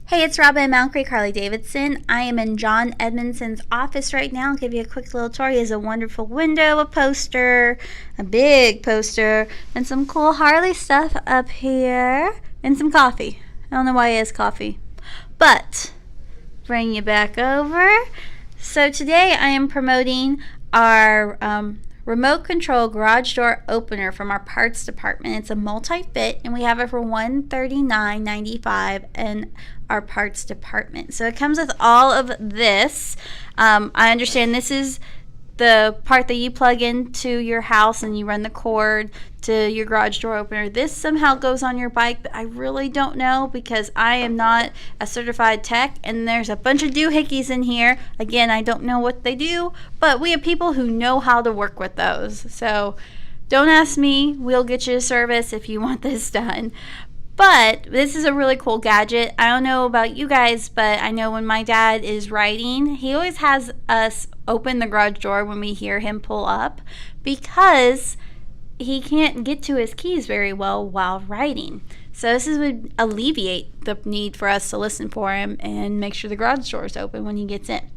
Hey, it's Robin at Mountain Creek Harley-Davidson. I am in John Edmondson's office right now. I'll give you a quick little tour. He has a wonderful window, a poster, a big poster, and some cool Harley stuff up here, and some coffee. I don't know why he has coffee. But, bring you back over. So today I am promoting our remote control garage door opener from our parts department. It's a multi-fit and we have it for $139.95 in our parts department. So it comes with all of this. I understand this is the part that you plug into your house and you run the cord to your garage door opener. This somehow goes on your bike, but I really don't know because I am not a certified tech and there's a bunch of doohickeys in here. Again, I don't know what they do, but we have people who know how to work with those. So don't ask me, we'll get you a service if you want this done. But this is a really cool gadget. I don't know about you guys, but I know when my dad is riding, he always has us open the garage door when we hear him pull up because he can't get to his keys very well while riding. So this would alleviate the need for us to listen for him and make sure the garage door is open when he gets in.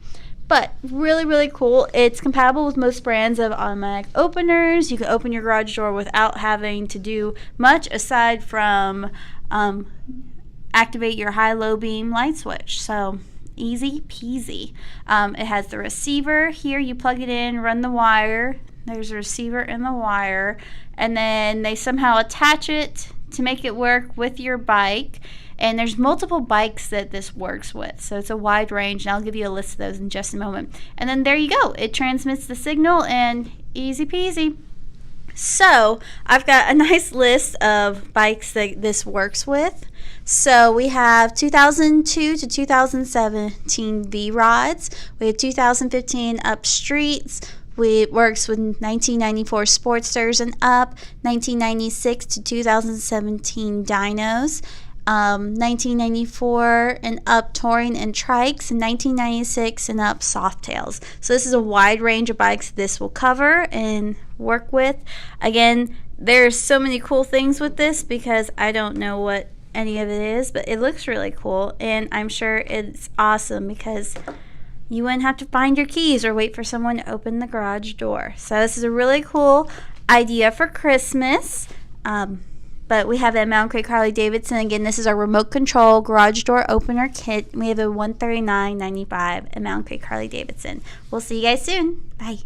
But really, really cool. It's compatible with most brands of automatic openers. You can open your garage door without having to do much aside from activate your high-low beam light switch. So easy peasy. It has the receiver here. You plug it in, run the wire. There's a receiver in the wire. And then they somehow attach it to make it work with your bike. And there's multiple bikes that this works with, so it's a wide range, and I'll give you a list of those in just a moment. And then there you go. It transmits the signal, and easy peasy. So I've got a nice list of bikes that this works with. So we have 2002 to 2017 V-Rods. We have 2015 Up Streets. It works with 1994 Sportsters and Up, 1996 to 2017 Dynos. 1994 and up touring and trikes, and 1996 and up Softails. So this is a wide range of bikes this will cover and work with. Again, there's so many cool things with this because I don't know what any of it is, but it looks really cool, and I'm sure it's awesome because you wouldn't have to find your keys or wait for someone to open the garage door. So this is a really cool idea for Christmas. But we have it at Mountain Creek Harley-Davidson. Again, this is our remote control garage door opener kit. We have a $139.95 at Mountain Creek Harley-Davidson. We'll see you guys soon. Bye.